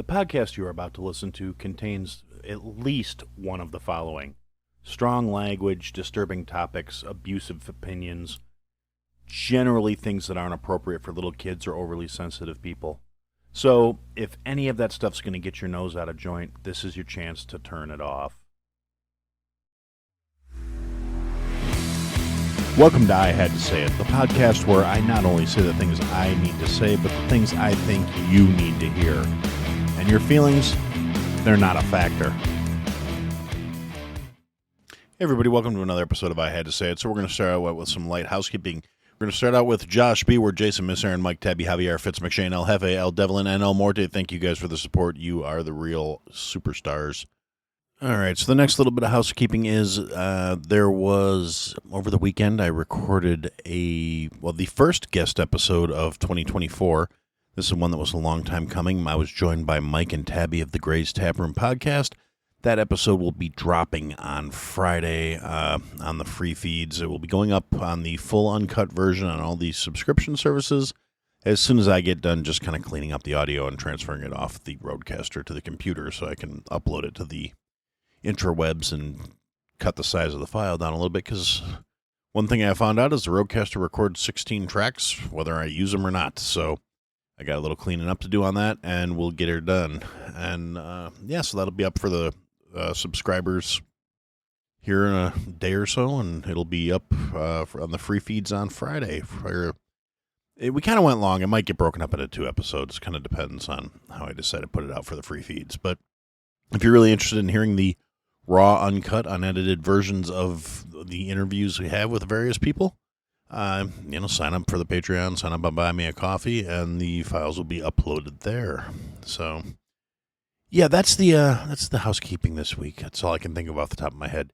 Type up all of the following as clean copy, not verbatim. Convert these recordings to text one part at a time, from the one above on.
The podcast you are about to listen to contains at least one of the following: strong language, disturbing topics, abusive opinions, generally things that aren't appropriate for little kids or overly sensitive people. So, if any of that stuff's going to get your nose out of joint, this is your chance to turn it off. Welcome to I Had to Say It, the podcast where I not only say the things I need to say, but the things I think you need to hear. And your feelings, they're not a factor. Hey everybody, welcome to another episode of I Had to Say It. So we're going to start out with some light housekeeping. We're going to start out with Josh B. Ward, Jason, Miss Aaron, Mike, Tabby, Javier, Fitz, McShane, El Jefe, El Devlin, and El Morte. Thank you guys for the support. You are the real superstars. All right, so the next little bit of housekeeping is there was, over the weekend, I recorded the first guest episode of 2024. This is one that was a long time coming. I was joined by Mike and Tabby of the Gray's Taproom podcast. That episode will be dropping on Friday on the free feeds. It will be going up on the full uncut version on all these subscription services as soon as I get done just kind of cleaning up the audio and transferring it off the Rodecaster to the computer so I can upload it to the interwebs and cut the size of the file down a little bit, because one thing I found out is the Rodecaster records 16 tracks, whether I use them or not. So I got a little cleaning up to do on that, and we'll get her done. And so that'll be up for the subscribers here in a day or so, and it'll be up on the free feeds on Friday. We kind of went long. It might get broken up into 2 episodes. Kind of depends on how I decide to put it out for the free feeds. But if you're really interested in hearing the raw, uncut, unedited versions of the interviews we have with various people, sign up for the Patreon, sign up and buy me a coffee, and the files will be uploaded there. So, yeah, that's the housekeeping this week. That's all I can think of off the top of my head.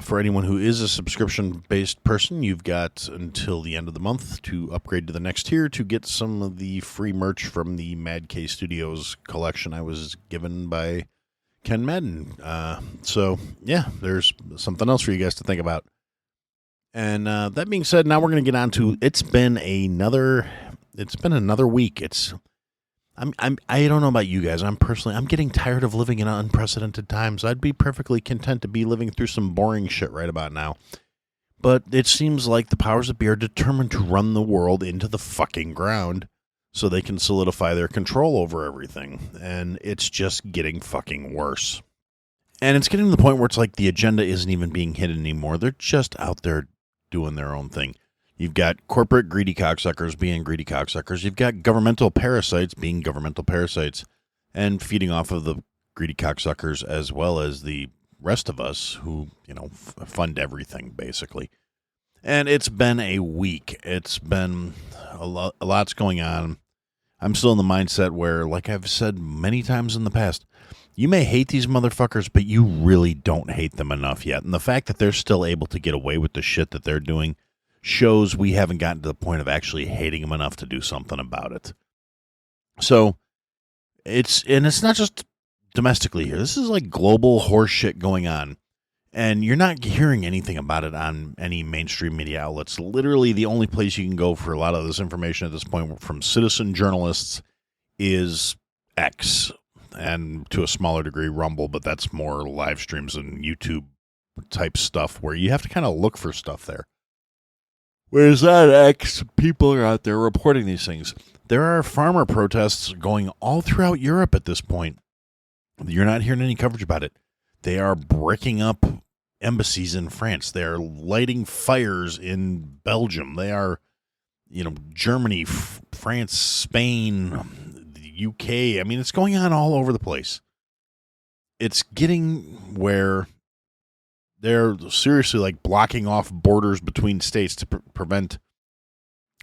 For anyone who is a subscription-based person, you've got until the end of the month to upgrade to the next tier to get some of the free merch from the Mad K Studios collection I was given by Ken Madden. So, yeah, there's something else for you guys to think about. And that being said, now we're going to get on to, it's been another week. I don't know about you guys. I'm getting tired of living in unprecedented times. I'd be perfectly content to be living through some boring shit right about now. But it seems like the powers that be are determined to run the world into the fucking ground so they can solidify their control over everything. And it's just getting fucking worse. And it's getting to the point where it's like the agenda isn't even being hidden anymore. They're just out there doing their own thing. You've got corporate greedy cocksuckers being greedy cocksuckers. You've got governmental parasites being governmental parasites and feeding off of the greedy cocksuckers as well as the rest of us who, fund everything, basically. And it's been a week. It's been a lot's going on. I'm still in the mindset where, like I've said many times in the past, you may hate these motherfuckers, but you really don't hate them enough yet. And the fact that they're still able to get away with the shit that they're doing shows we haven't gotten to the point of actually hating them enough to do something about it. So, it's not just domestically here. This is like global horse shit going on. And you're not hearing anything about it on any mainstream media outlets. Literally, the only place you can go for a lot of this information at this point from citizen journalists is X, and to a smaller degree Rumble, but that's more live streams and YouTube type stuff where you have to kind of look for stuff there. Whereas that X, people are out there reporting these things. There are farmer protests going all throughout Europe at this point. You're not hearing any coverage about it. They are breaking up embassies in France. They are lighting fires in Belgium. They are, Germany, France, Spain, the UK. I mean, it's going on all over the place. It's getting where they're seriously like blocking off borders between states to prevent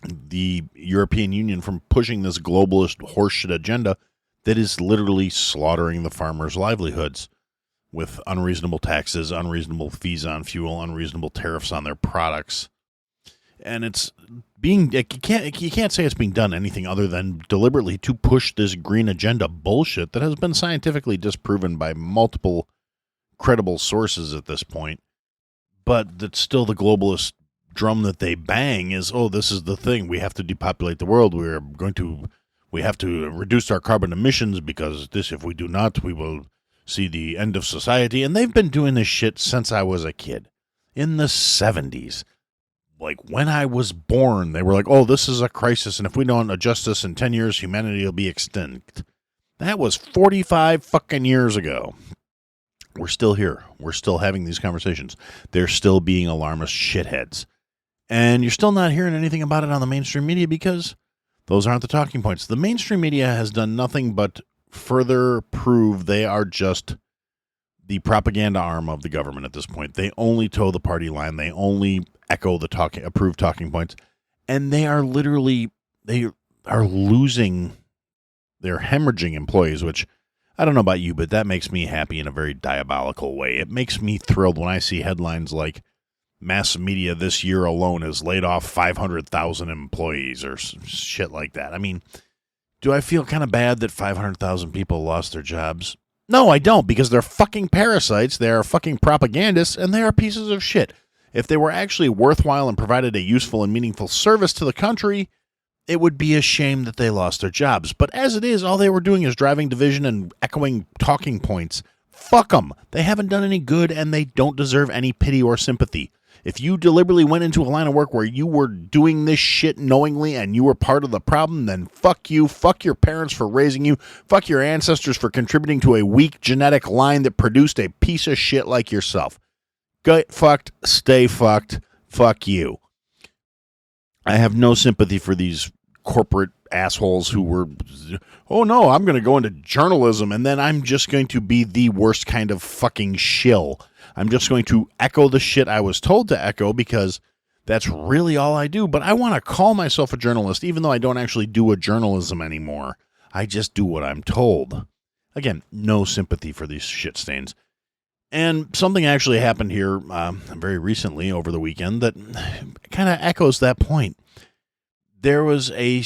the European Union from pushing this globalist horseshit agenda that is literally slaughtering the farmers' livelihoods with unreasonable taxes, unreasonable fees on fuel, unreasonable tariffs on their products. And you can't say it's being done anything other than deliberately to push this green agenda bullshit that has been scientifically disproven by multiple credible sources at this point. But that's still the globalist drum that they bang is, oh, this is the thing. We have to depopulate the world. We're going to we have to reduce our carbon emissions because if we do not, we will see the end of society. And they've been doing this shit since I was a kid in the 70s. Like when I was born, they were like, oh, this is a crisis. And if we don't adjust this in 10 years, humanity will be extinct. That was 45 fucking years ago. We're still here. We're still having these conversations. They're still being alarmist shitheads. And you're still not hearing anything about it on the mainstream media because those aren't the talking points. The mainstream media has done nothing but further prove they are just the propaganda arm of the government at this point. They only toe the party line. They only echo the approved talking points. And they are literally, they are losing, they're hemorrhaging employees, which I don't know about you, but that makes me happy in a very diabolical way. It makes me thrilled when I see headlines like mass media this year alone has laid off 500,000 employees or shit like that. I mean, do I feel kind of bad that 500,000 people lost their jobs? No, I don't, because they're fucking parasites, they are fucking propagandists, and they are pieces of shit. If they were actually worthwhile and provided a useful and meaningful service to the country, it would be a shame that they lost their jobs. But as it is, all they were doing is driving division and echoing talking points. Fuck them. They haven't done any good, and they don't deserve any pity or sympathy. If you deliberately went into a line of work where you were doing this shit knowingly and you were part of the problem, then fuck you, fuck your parents for raising you, fuck your ancestors for contributing to a weak genetic line that produced a piece of shit like yourself. Get fucked, stay fucked, fuck you. I have no sympathy for these corporate assholes who were, oh no, I'm going to go into journalism and then I'm just going to be the worst kind of fucking shill. I'm just going to echo the shit I was told to echo because that's really all I do. But I want to call myself a journalist, even though I don't actually do a journalism anymore. I just do what I'm told. Again, no sympathy for these shit stains. And something actually happened here very recently over the weekend that kind of echoes that point. There was a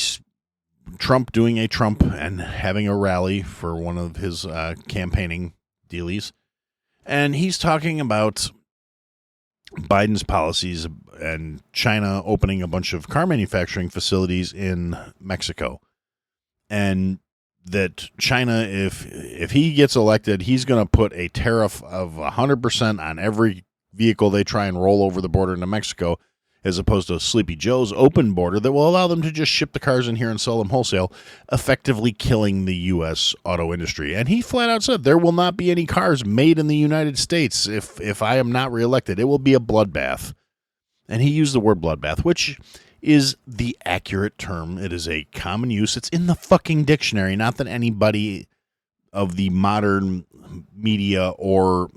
Trump doing a Trump and having a rally for one of his campaigning dealies. And he's talking about Biden's policies and China opening a bunch of car manufacturing facilities in Mexico. And that China, if he gets elected, he's going to put a tariff of 100% on every vehicle they try and roll over the border into Mexico, as opposed to Sleepy Joe's open border that will allow them to just ship the cars in here and sell them wholesale, effectively killing the U.S. auto industry. And he flat out said there will not be any cars made in the United States if I am not reelected. It will be a bloodbath. And he used the word bloodbath, which is the accurate term. It is a common use. It's in the fucking dictionary, not that anybody of the modern media or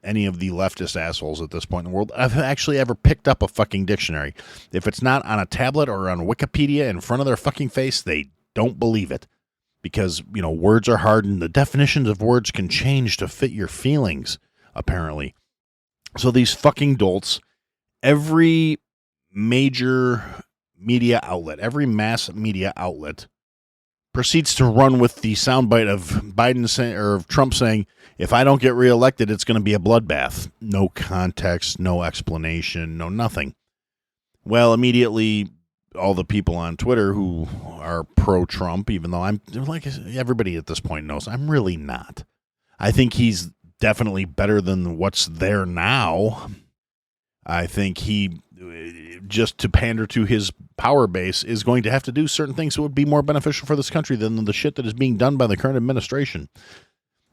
any of the leftist assholes at this point in the world I've actually ever picked up a fucking dictionary. If it's not on a tablet or on Wikipedia in front of their fucking face, they don't believe it. Because, you know, words are hard and the definitions of words can change to fit your feelings, apparently. So these fucking dolts, every major media outlet, every mass media outlet proceeds to run with the soundbite of Biden saying, or of Trump saying, if I don't get reelected, it's going to be a bloodbath. No context, no explanation, no nothing. Well, immediately, all the people on Twitter who are pro-Trump, even though I'm like everybody at this point knows, I'm really not. I think he's definitely better than what's there now. I think he, just to pander to his power base, is going to have to do certain things that would be more beneficial for this country than the shit that is being done by the current administration.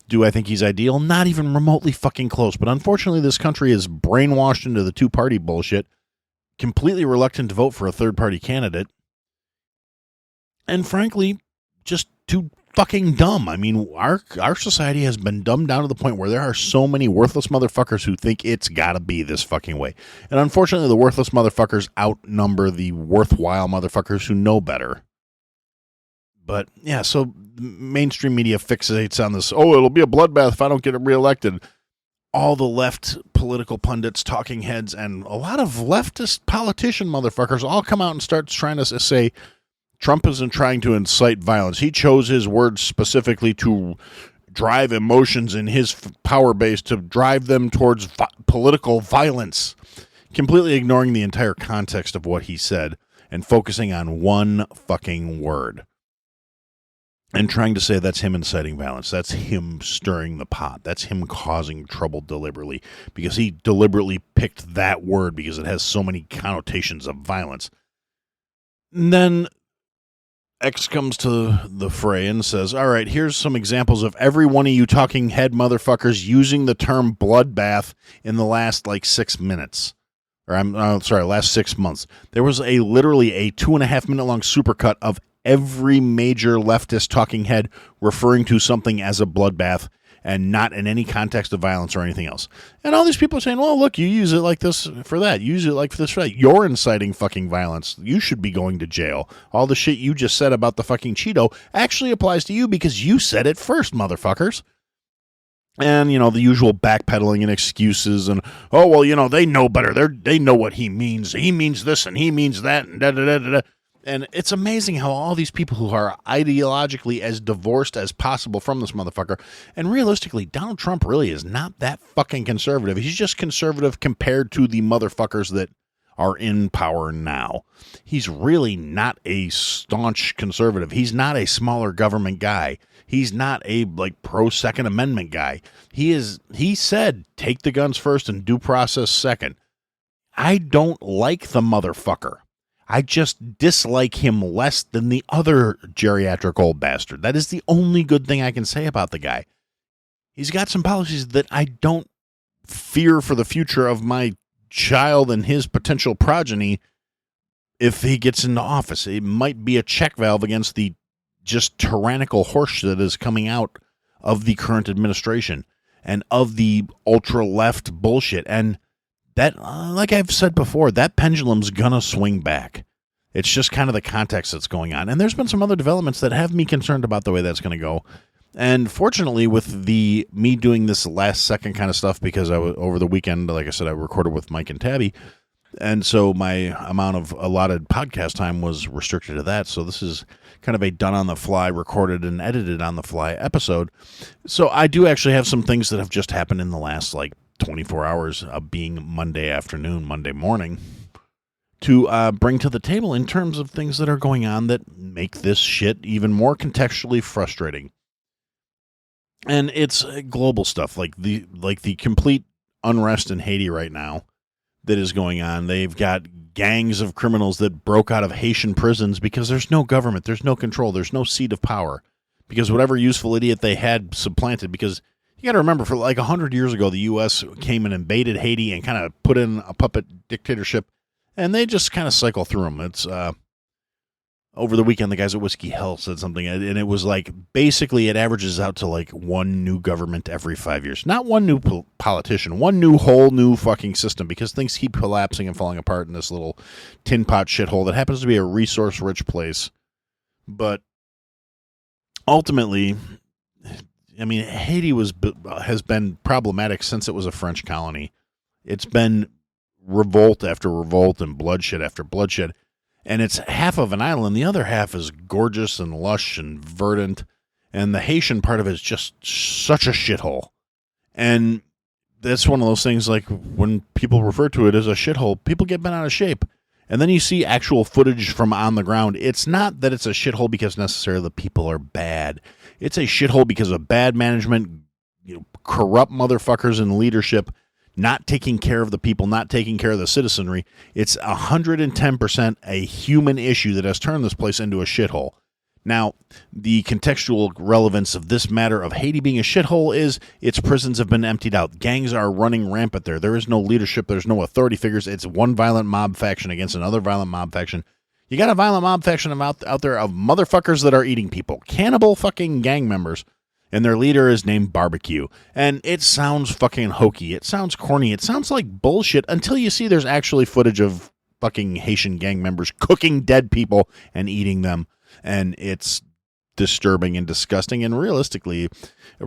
Do I think he's ideal? Not even remotely fucking close. But unfortunately, this country is brainwashed into the two-party bullshit, completely reluctant to vote for a third-party candidate, and frankly, just too fucking dumb. I mean, our society has been dumbed down to the point where there are so many worthless motherfuckers who think it's gotta be this fucking way. And unfortunately, the worthless motherfuckers outnumber the worthwhile motherfuckers who know better. But, yeah, so mainstream media fixates on this, oh, it'll be a bloodbath if I don't get reelected. All the left political pundits, talking heads, and a lot of leftist politician motherfuckers all come out and start trying to say Trump isn't trying to incite violence. He chose his words specifically to drive emotions in his power base, to drive them towards political violence, completely ignoring the entire context of what he said and focusing on one fucking word. and trying to say that's him inciting violence. That's him stirring the pot. That's him causing trouble deliberately, because he deliberately picked that word because it has so many connotations of violence. And then X comes to the fray and says, all right, here's some examples of every one of you talking head motherfuckers using the term bloodbath in the last 6 minutes. Or last 6 months. There was literally a 2.5 minute long supercut of every major leftist talking head referring to something as a bloodbath and not in any context of violence or anything else. And all these people are saying, well, look, you use it like this for that. You use it like this for that. You're inciting fucking violence. You should be going to jail. All the shit you just said about the fucking Cheeto actually applies to you because you said it first, motherfuckers. And, the usual backpedaling and excuses and, oh, well, they know better. They know what he means. He means this and he means that and da-da-da-da-da. And it's amazing how all these people who are ideologically as divorced as possible from this motherfucker, and realistically, Donald Trump really is not that fucking conservative. He's just conservative compared to the motherfuckers that are in power now. He's really not a staunch conservative. He's not a smaller government guy. He's not a pro Second Amendment guy. He said, take the guns first and due process second. I don't like the motherfucker. I just dislike him less than the other geriatric old bastard. That is the only good thing I can say about the guy. He's got some policies that I don't fear for the future of my child and his potential progeny if he gets into office. It might be a check valve against the just tyrannical horse that is coming out of the current administration and of the ultra-left bullshit. And that, like I've said before, that pendulum's gonna swing back. It's just kind of the context that's going on. And there's been some other developments that have me concerned about the way that's going to go. And fortunately, with me doing this last second kind of stuff, because over the weekend, like I said, I recorded with Mike and Tabby. And so my amount of allotted podcast time was restricted to that. So this is kind of a done on the fly, recorded and edited on the fly episode. So I do actually have some things that have just happened in the last 24 hours of being Monday afternoon, Monday morning, to bring to the table in terms of things that are going on that make this shit even more contextually frustrating. And it's global stuff, like the complete unrest in Haiti right now that is going on. They've got gangs of criminals that broke out of Haitian prisons because there's no government, there's no control, there's no seat of power, because whatever useful idiot they had supplanted. Because you got to remember, for 100 years ago, the U.S. came and invaded Haiti and kind of put in a puppet dictatorship, and they just kind of cycle through them. It's over the weekend, the guys at Whiskey Hill said something, and it was basically it averages out to one new government every 5 years. Not one new politician, one whole new fucking system, because things keep collapsing and falling apart in this little tin pot shithole that happens to be a resource-rich place. But ultimately, I mean, Haiti has been problematic since it was a French colony. It's been revolt after revolt and bloodshed after bloodshed. And it's half of an island. The other half is gorgeous and lush and verdant. And the Haitian part of it is just such a shithole. And that's one of those things, when people refer to it as a shithole, people get bent out of shape. And then you see actual footage from on the ground. It's not that it's a shithole because necessarily the people are bad. It's a shithole because of bad management, corrupt motherfuckers in leadership, not taking care of the people, not taking care of the citizenry. It's 110% a human issue that has turned this place into a shithole. Now, the contextual relevance of this matter of Haiti being a shithole is its prisons have been emptied out. Gangs are running rampant there. There is no leadership. There's no authority figures. It's one violent mob faction against another violent mob faction. You got a violent mob faction out there of motherfuckers that are eating people. Cannibal fucking gang members. And their leader is named Barbecue. And it sounds fucking hokey. It sounds corny. It sounds like bullshit until you see there's actually footage of fucking Haitian gang members cooking dead people and eating them. And it's disturbing and disgusting and realistically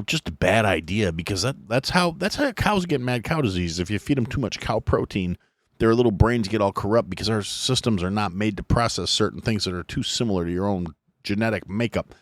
just a bad idea, because that's how cows get mad cow disease. If you feed them too much cow protein, their little brains get all corrupt because our systems are not made to process certain things that are too similar to your own genetic makeup.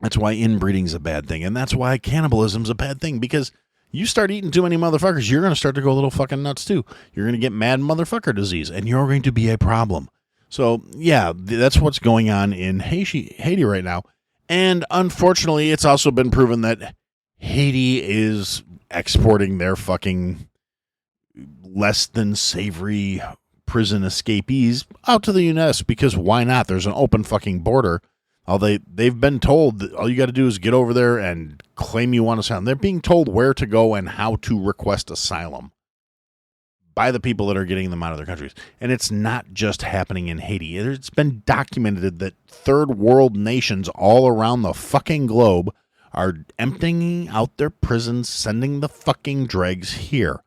That's why inbreeding is a bad thing, and that's why cannibalism is a bad thing, because you start eating too many motherfuckers, you're going to start to go a little fucking nuts too. You're going to get mad motherfucker disease, and you're going to be a problem. So, yeah, that's what's going on in Haiti right now. And unfortunately, it's also been proven that Haiti is exporting their fucking less than savory prison escapees out to the U.S. because why not? There's an open fucking border. They've been told that all you got to do is get over there and claim you want asylum. They're being told where to go and how to request asylum by the people that are getting them out of their countries. And it's not just happening in Haiti. It's been documented that third world nations all around the fucking globe are emptying out their prisons, sending the fucking dregs here.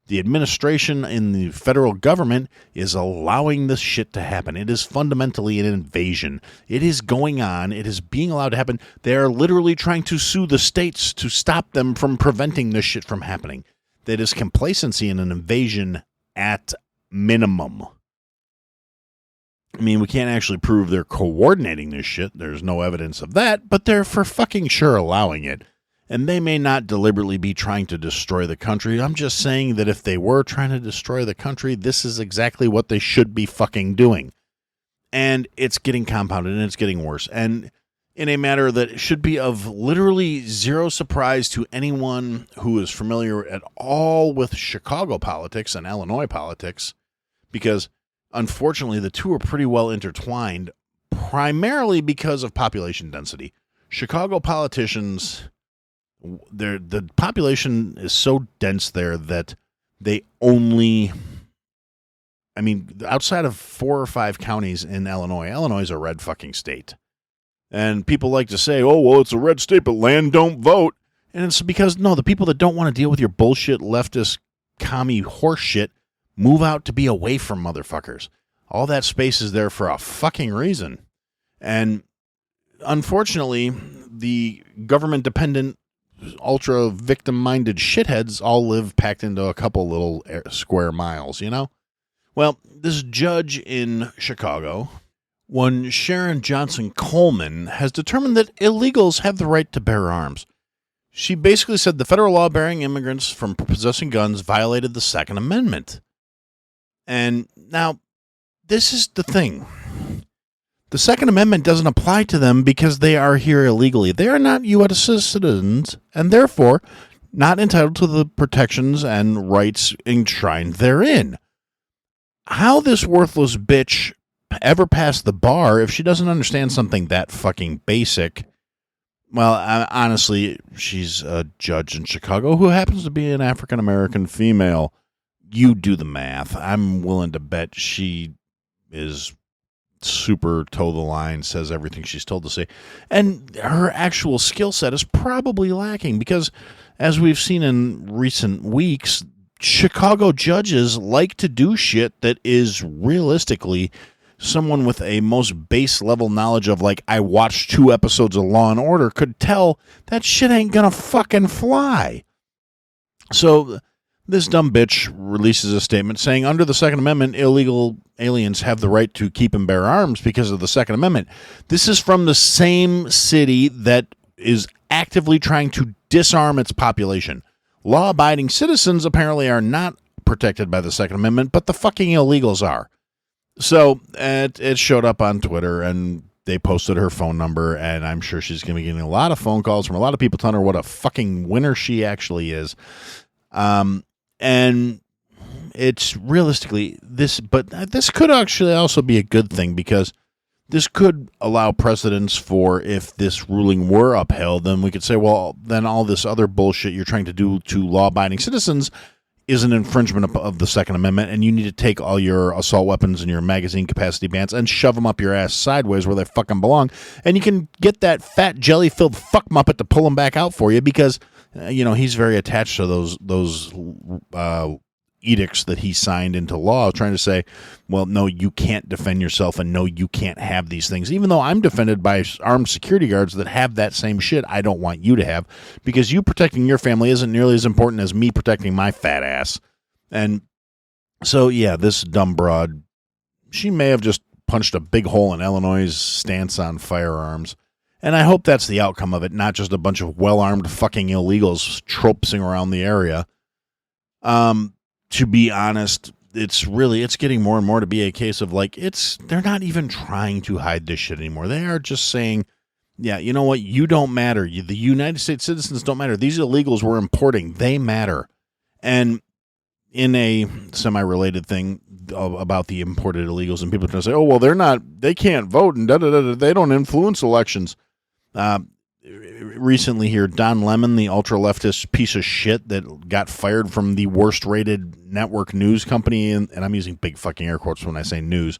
The administration in the federal government is allowing this shit to happen. It is fundamentally an invasion. It is going on. It is being allowed to happen. They are literally trying to sue the states to stop them from preventing this shit from happening. That is complacency and an invasion at minimum. I mean, we can't actually prove they're coordinating this shit. There's no evidence of that, but they're for fucking sure allowing it. And they may not deliberately be trying to destroy the country. I'm just saying that if they were trying to destroy the country, this is exactly what they should be fucking doing. And it's getting compounded and it's getting worse. And in a matter that should be of literally zero surprise to anyone who is familiar at all with Chicago politics and Illinois politics, because unfortunately the two are pretty well intertwined, primarily because of population density. Chicago politicians, the population is so dense there that they only, I mean, outside of 4 or 5 counties in Illinois is a red fucking state. And people like to say, oh, well, it's a red state, but land don't vote. And it's because, no, the people that don't want to deal with your bullshit, leftist, commie horse shit move out to be away from motherfuckers. All that space is there for a fucking reason. And unfortunately, the government-dependent, ultra-victim-minded shitheads all live packed into a couple little square miles, you know? Well, this judge in Chicago, one Sharon Johnson Coleman, has determined that illegals have the right to bear arms. She basically said the federal law barring immigrants from possessing guns violated the Second Amendment. And now, this is the thing. The Second Amendment doesn't apply to them because they are here illegally. They are not U.S. citizens and therefore not entitled to the protections and rights enshrined therein. How this worthless bitch ever passed the bar if she doesn't understand something that fucking basic? Well, honestly, she's a judge in Chicago who happens to be an African-American female. You do the math. I'm willing to bet she is super toe the line, says everything she's told to say. And her actual skill set is probably lacking because, as we've seen in recent weeks, Chicago judges like to do shit that is realistically someone with a most base level knowledge of, like, I watched 2 episodes of Law and Order could tell that shit ain't gonna fucking fly. So this dumb bitch releases a statement saying under the Second Amendment, illegal aliens have the right to keep and bear arms because of the Second Amendment. This is from the same city that is actively trying to disarm its population. Law-abiding citizens apparently are not protected by the Second Amendment, but the fucking illegals are. So it showed up on Twitter, and they posted her phone number, and I'm sure she's going to be getting a lot of phone calls from a lot of people telling her what a fucking winner she actually is. And it's realistically this, but this could actually also be a good thing because this could allow precedence for if this ruling were upheld, then we could say, well, then all this other bullshit you're trying to do to law-abiding citizens is an infringement of the Second Amendment, and you need to take all your assault weapons and your magazine capacity bans and shove them up your ass sideways where they fucking belong, and you can get that fat jelly-filled fuck muppet to pull them back out for you because, he's very attached to those edicts that he signed into law, trying to say, well, no, you can't defend yourself, and no, you can't have these things. Even though I'm defended by armed security guards that have that same shit, I don't want you to have, because you protecting your family isn't nearly as important as me protecting my fat ass. And so, yeah, this dumb broad, she may have just punched a big hole in Illinois' stance on firearms. And I hope that's the outcome of it, not just a bunch of well-armed fucking illegals tropsing around the area. To be honest, it's getting more and more to be a case of, like, they're not even trying to hide this shit anymore. They are just saying Yeah, you know what? You don't matter. The United States citizens don't matter. These illegals we're importing, they matter. And in a semi-related thing about the imported illegals, and people are going to say, oh, well, they can't vote, and they don't influence elections. Recently here, Don Lemon, the ultra-leftist piece of shit that got fired from the worst-rated network news company, and I'm using big fucking air quotes when I say news,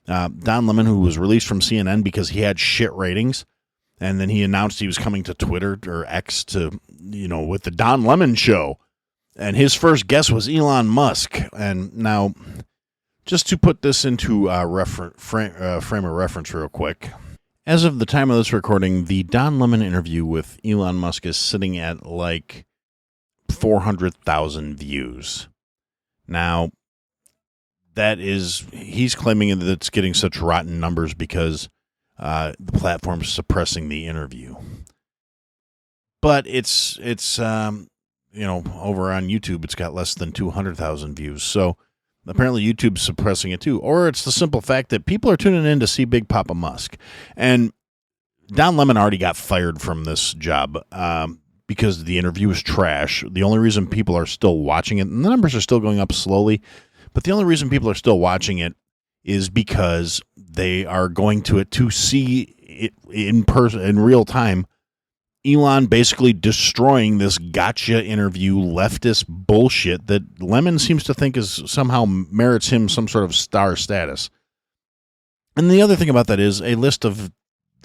Don Lemon, who was released from CNN because he had shit ratings, and then he announced he was coming to Twitter or X to, with the Don Lemon show. And his first guest was Elon Musk. And now, just to put this into frame of reference real quick, as of the time of this recording, the Don Lemon interview with Elon Musk is sitting at like 400,000 views. Now, he's claiming that it's getting such rotten numbers because the platform's suppressing the interview. But it's over on YouTube, it's got less than 200,000 views. So apparently YouTube's suppressing it too. Or it's the simple fact that people are tuning in to see Big Papa Musk. And Don Lemon already got fired from this job because the interview was trash. The only reason people are still watching it, and the numbers are still going up slowly, but the only reason people are still watching it is because they are going to it to see it in person, in real time. Elon basically destroying this gotcha interview leftist bullshit that Lemon seems to think is somehow merits him some sort of star status. And the other thing about that is a list of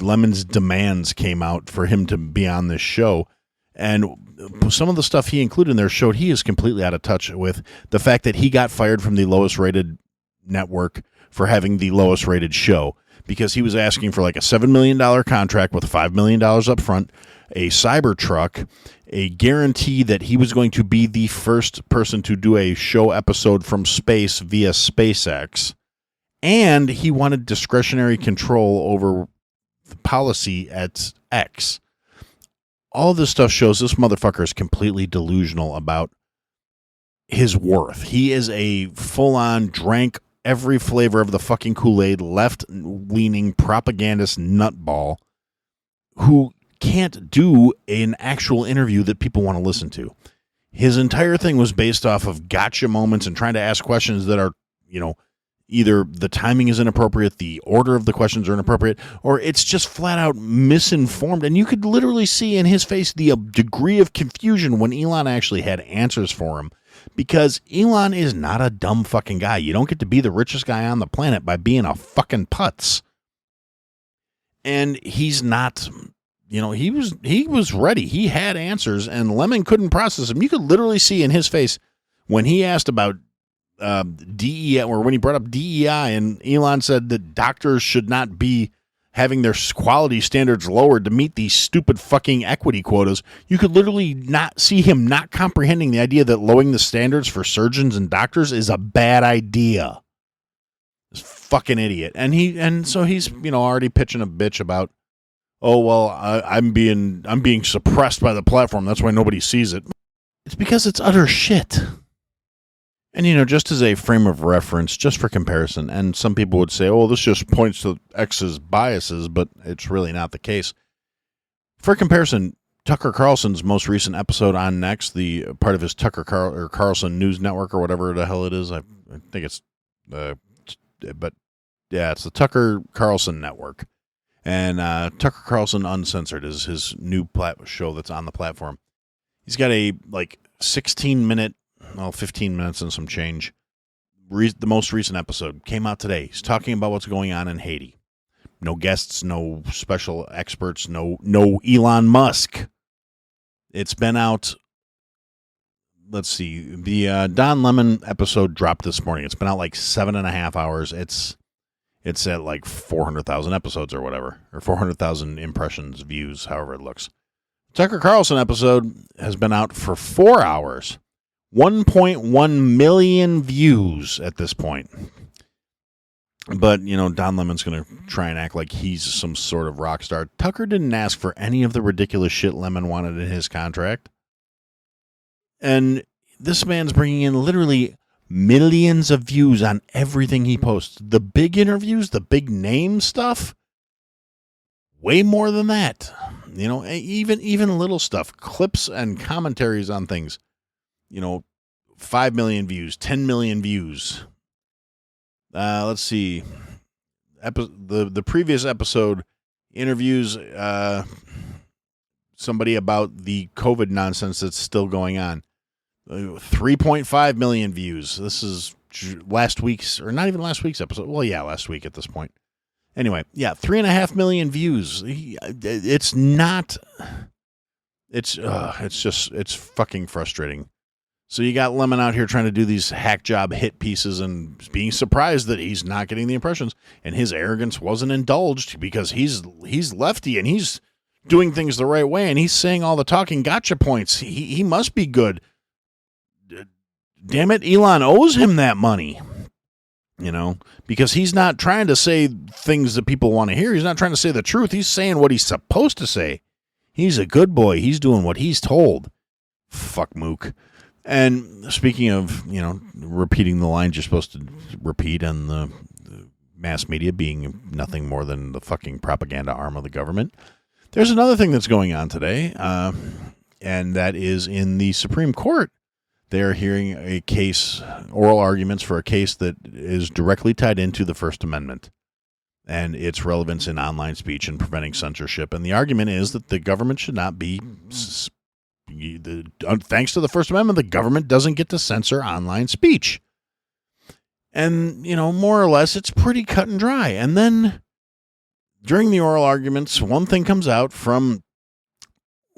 Lemon's demands came out for him to be on this show. And some of the stuff he included in there showed he is completely out of touch with the fact that he got fired from the lowest rated network for having the lowest rated show because he was asking for like a $7 million contract with $5 million up front, a Cybertruck, a guarantee that he was going to be the first person to do a show episode from space via SpaceX, and he wanted discretionary control over the policy at X. All this stuff shows this motherfucker is completely delusional about his worth. He is a full-on drank every flavor of the fucking Kool-Aid, left-leaning propagandist nutball who can't do an actual interview that people want to listen to. His entire thing was based off of gotcha moments and trying to ask questions that are, either the timing is inappropriate, the order of the questions are inappropriate, or it's just flat out misinformed. And you could literally see in his face the degree of confusion when Elon actually had answers for him. Because Elon is not a dumb fucking guy. You don't get to be the richest guy on the planet by being a fucking putz. And he's not, he was ready. He had answers, and Lemon couldn't process them. You could literally see in his face when he asked about DEI, or when he brought up DEI, and Elon said that doctors should not be having their quality standards lowered to meet these stupid fucking equity quotas. You could literally not see him not comprehending the idea that lowering the standards for surgeons and doctors is a bad idea. This fucking idiot. And so he's, already pitching a bitch about, oh, well, I'm being suppressed by the platform. That's why nobody sees it. It's because it's utter shit. And, just as a frame of reference, just for comparison, and some people would say, oh, this just points to X's biases, but it's really not the case. For comparison, Tucker Carlson's most recent episode on Next, the part of his Carlson News Network or whatever the hell it is, I think it's, but yeah, it's the Tucker Carlson Network. And Tucker Carlson Uncensored is his new show that's on the platform. He's got a 16-minute, 15 minutes and some change. The most recent episode came out today. He's talking about what's going on in Haiti. No guests, no special experts, no Elon Musk. It's been out. Let's see. The Don Lemon episode dropped this morning. It's been out 7.5 hours. It's at 400,000 episodes or whatever, or 400,000 impressions, views, however it looks. Tucker Carlson episode has been out for 4 hours. 1.1 million views at this point. But, Don Lemon's going to try and act like he's some sort of rock star. Tucker didn't ask for any of the ridiculous shit Lemon wanted in his contract. And this man's bringing in literally millions of views on everything he posts. The big interviews, the big name stuff, way more than that. Even little stuff, clips and commentaries on things. 5 million views, 10 million views. Let's see. The previous episode interviews somebody about the COVID nonsense that's still going on. 3.5 million views. This is last week's, or not even last week's episode. Well, yeah, last week at this point. Anyway, yeah, 3.5 million views. It's fucking frustrating. So you got Lemon out here trying to do these hack job hit pieces and being surprised that he's not getting the impressions, and his arrogance wasn't indulged because he's lefty and he's doing things the right way and he's saying all the talking gotcha points. He must be good. Damn it, Elon owes him that money. Because he's not trying to say things that people want to hear. He's not trying to say the truth. He's saying what he's supposed to say. He's a good boy. He's doing what he's told. Fuck Mook. And speaking of, repeating the lines you're supposed to repeat, and the mass media being nothing more than the fucking propaganda arm of the government, there's another thing that's going on today, and that is in the Supreme Court. They're hearing a case, oral arguments for a case that is directly tied into the First Amendment and its relevance in online speech and preventing censorship. And the argument is that the government should not be, thanks to the First Amendment, the government doesn't get to censor online speech. And, more or less, it's pretty cut and dry. And then during the oral arguments, one thing comes out from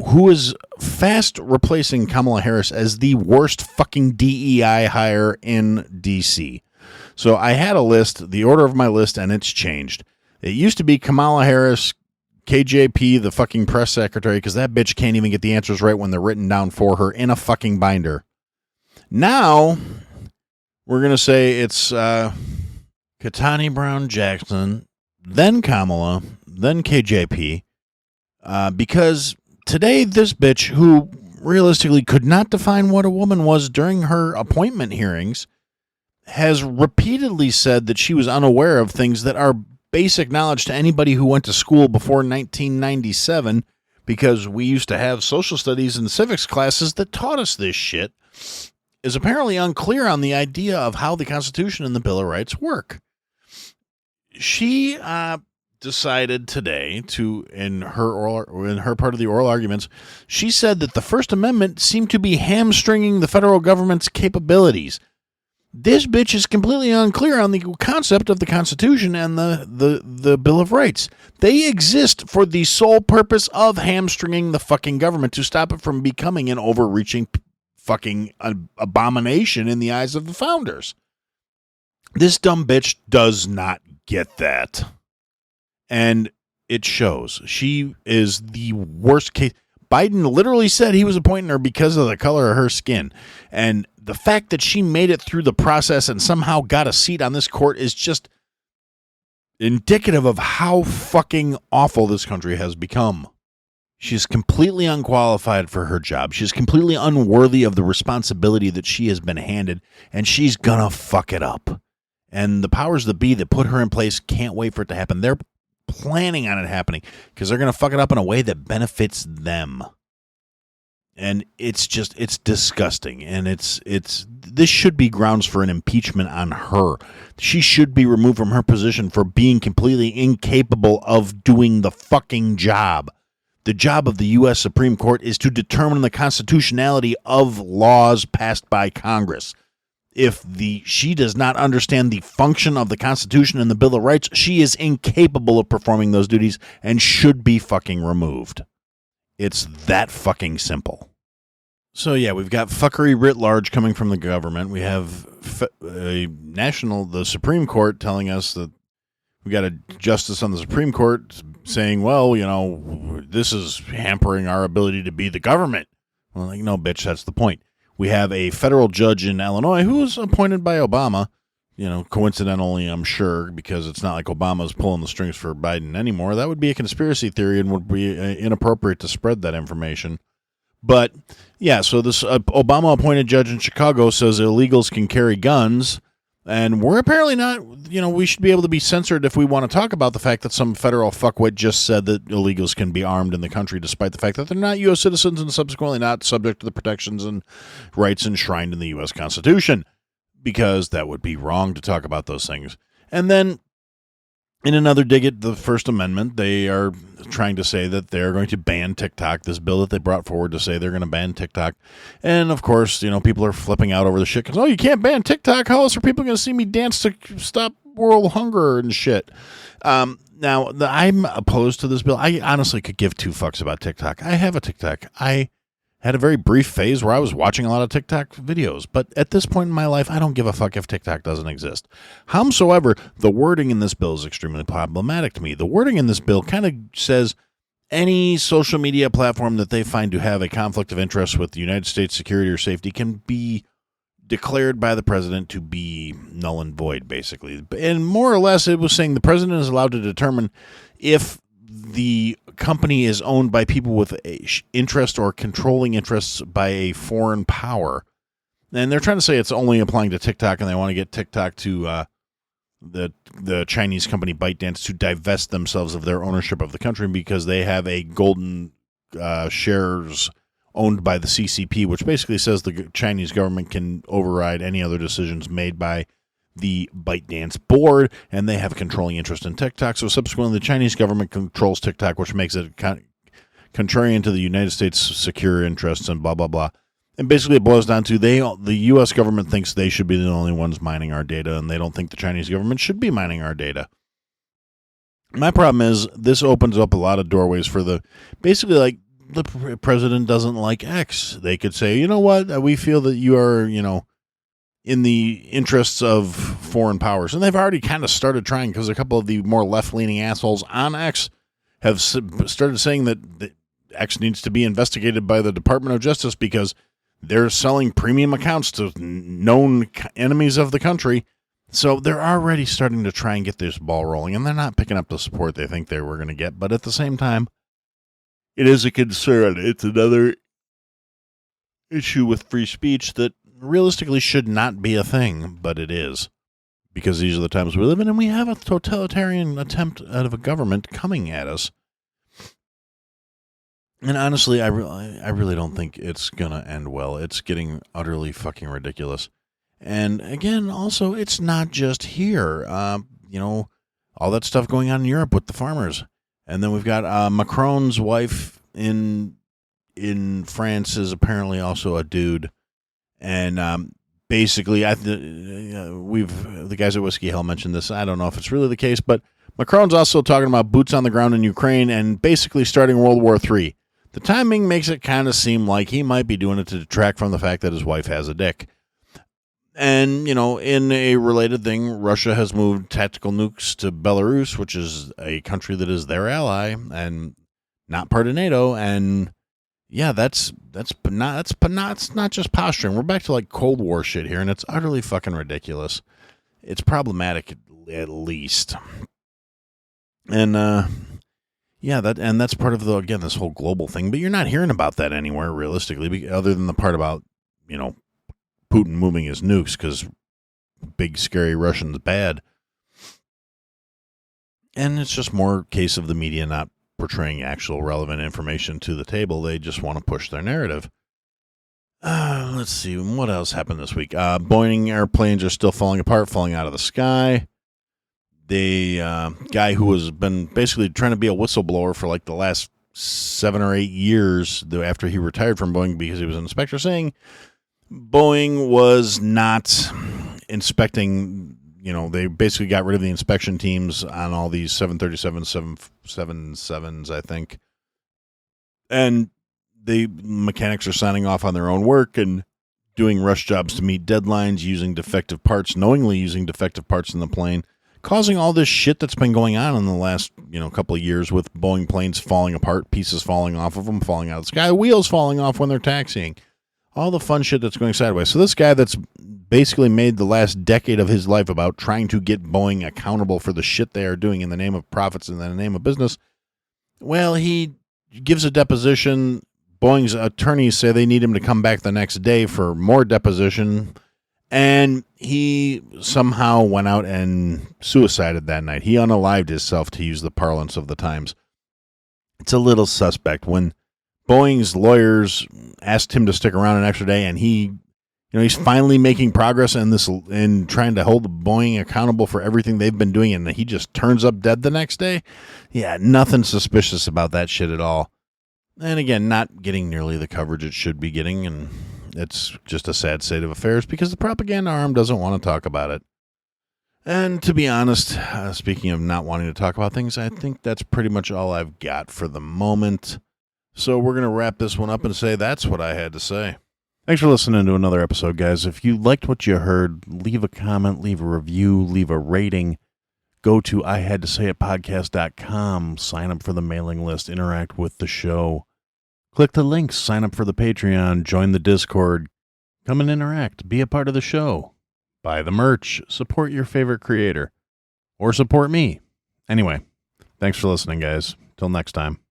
who is fast replacing Kamala Harris as the worst fucking DEI hire in D.C. So I had a list, the order of my list, and it's changed. It used to be Kamala Harris, KJP, the fucking press secretary, because that bitch can't even get the answers right when they're written down for her in a fucking binder. Now, we're going to say it's Ketanji Brown Jackson, then Kamala, then KJP, because today, this bitch, who realistically could not define what a woman was during her appointment hearings, has repeatedly said that she was unaware of things that are basic knowledge to anybody who went to school before 1997, because we used to have social studies and civics classes that taught us this shit, is apparently unclear on the idea of how the Constitution and the Bill of Rights work. She decided today to, in her part of the oral arguments, she said that the First Amendment seemed to be hamstringing the federal government's capabilities. This bitch is completely unclear on the concept of the Constitution and the Bill of Rights. They exist for the sole purpose of hamstringing the fucking government to stop it from becoming an overreaching fucking abomination in the eyes of the founders. This dumb bitch does not get that. And it shows. She is the worst case. Biden literally said he was appointing her because of the color of her skin. And the fact that she made it through the process and somehow got a seat on this court is just indicative of how fucking awful this country has become. She's completely unqualified for her job. She's completely unworthy of the responsibility that she has been handed, and she's gonna fuck it up. And the powers that be that put her in place can't wait for it to happen. They're planning on it happening because they're going to fuck it up in a way that benefits them. And it's disgusting. And this should be grounds for an impeachment on her. She should be removed from her position for being completely incapable of doing the fucking job. The job of the U.S. Supreme Court is to determine the constitutionality of laws passed by Congress. If she does not understand the function of the Constitution and the Bill of Rights, she is incapable of performing those duties and should be fucking removed. It's that fucking simple. So yeah, we've got fuckery writ large coming from the government. We have the Supreme Court telling us that we got a justice on the Supreme Court saying, well, this is hampering our ability to be the government. Well, no, bitch, that's the point. We have a federal judge in Illinois who was appointed by Obama, coincidentally, I'm sure, because it's not like Obama's pulling the strings for Biden anymore. That would be a conspiracy theory and would be inappropriate to spread that information. But, yeah, so this Obama-appointed judge in Chicago says illegals can carry guns, And we're apparently not, we should be able to be censored if we want to talk about the fact that some federal fuckwit just said that illegals can be armed in the country despite the fact that they're not U.S. citizens and subsequently not subject to the protections and rights enshrined in the U.S. Constitution, because that would be wrong to talk about those things. And then in another dig at the First Amendment, they are trying to say that they're going to ban TikTok, this bill that they brought forward to say they're going to ban TikTok. And, of course, people are flipping out over the shit because, you can't ban TikTok. How else are people going to see me dance to stop world hunger and shit? Now, I'm opposed to this bill. I honestly could give two fucks about TikTok. I have a TikTok. I had a very brief phase where I was watching a lot of TikTok videos, but at this point in my life, I don't give a fuck if TikTok doesn't exist. Howsoever, the wording in this bill is extremely problematic to me. The wording in this bill kind of says any social media platform that they find to have a conflict of interest with the United States security or safety can be declared by the president to be null and void, basically. And more or less, it was saying the president is allowed to determine if the company is owned by people with interest or controlling interests by a foreign power. And they're trying to say it's only applying to TikTok, and they want to get TikTok to the Chinese company ByteDance to divest themselves of their ownership of the country because they have a golden shares owned by the CCP, which basically says the Chinese government can override any other decisions made by the ByteDance board, and they have a controlling interest in TikTok. So subsequently, the Chinese government controls TikTok, which makes it contrarian to the United States' secure interests and blah, blah, blah. And basically, it boils down to the U.S. government thinks they should be the only ones mining our data, and they don't think the Chinese government should be mining our data. My problem is this opens up a lot of doorways for the president doesn't like X. They could say, you know what, we feel that you are, in the interests of foreign powers. And they've already kind of started trying because a couple of the more left-leaning assholes on X have started saying that X needs to be investigated by the Department of Justice because they're selling premium accounts to known enemies of the country. So they're already starting to try and get this ball rolling, and they're not picking up the support they think they were going to get. But at the same time, it is a concern. It's another issue with free speech that realistically should not be a thing, but it is, because these are the times we live in, and we have a totalitarian attempt out of a government coming at us. And honestly, I really don't think it's gonna end well. It's getting utterly fucking ridiculous. And again, also, it's not just here. All that stuff going on in Europe with the farmers, and then we've got Macron's wife in France is apparently also a dude. And basically, the guys at Whiskey Hell mentioned this. I don't know if it's really the case, but Macron's also talking about boots on the ground in Ukraine and basically starting World War III. The timing makes it kind of seem like he might be doing it to detract from the fact that his wife has a dick. And, in a related thing, Russia has moved tactical nukes to Belarus, which is a country that is their ally and not part of NATO. And yeah, that's not just posturing. We're back to like Cold War shit here, and it's utterly fucking ridiculous. It's problematic at least. And that's part of this whole global thing. But you're not hearing about that anywhere realistically, other than the part about Putin moving his nukes because big scary Russian's bad. And it's just more case of the media not portraying actual relevant information to the table. They just want to push their narrative. Let's see. What else happened this week? Boeing airplanes are still falling apart, falling out of the sky. The guy who has been basically trying to be a whistleblower for like the last 7 or 8 years after he retired from Boeing because he was an inspector, saying Boeing was not inspecting. They basically got rid of the inspection teams on all these 737, 777s, I think. And the mechanics are signing off on their own work and doing rush jobs to meet deadlines, using defective parts, knowingly using defective parts in the plane, causing all this shit that's been going on in the last, couple of years with Boeing planes falling apart, pieces falling off of them, falling out of the sky, wheels falling off when they're taxiing. All the fun shit that's going sideways. So this guy that's basically made the last decade of his life about trying to get Boeing accountable for the shit they are doing in the name of profits and in the name of business, well, he gives a deposition. Boeing's attorneys say they need him to come back the next day for more deposition. And he somehow went out and suicided that night. He unalived himself, to use the parlance of the times. It's a little suspect. When Boeing's lawyers asked him to stick around an extra day, and he's finally making progress in trying to hold Boeing accountable for everything they've been doing, and he just turns up dead the next day. Yeah, nothing suspicious about that shit at all. And again, not getting nearly the coverage it should be getting, and it's just a sad state of affairs because the propaganda arm doesn't want to talk about it. And to be honest, speaking of not wanting to talk about things, I think that's pretty much all I've got for the moment. So we're going to wrap this one up and say that's what I had to say. Thanks for listening to another episode, guys. If you liked what you heard, leave a comment, leave a review, leave a rating. Go to ihadtosayitpodcast.com, sign up for the mailing list, interact with the show. Click the links, sign up for the Patreon, join the Discord, come and interact, be a part of the show. Buy the merch, support your favorite creator, or support me. Anyway, thanks for listening, guys. Till next time.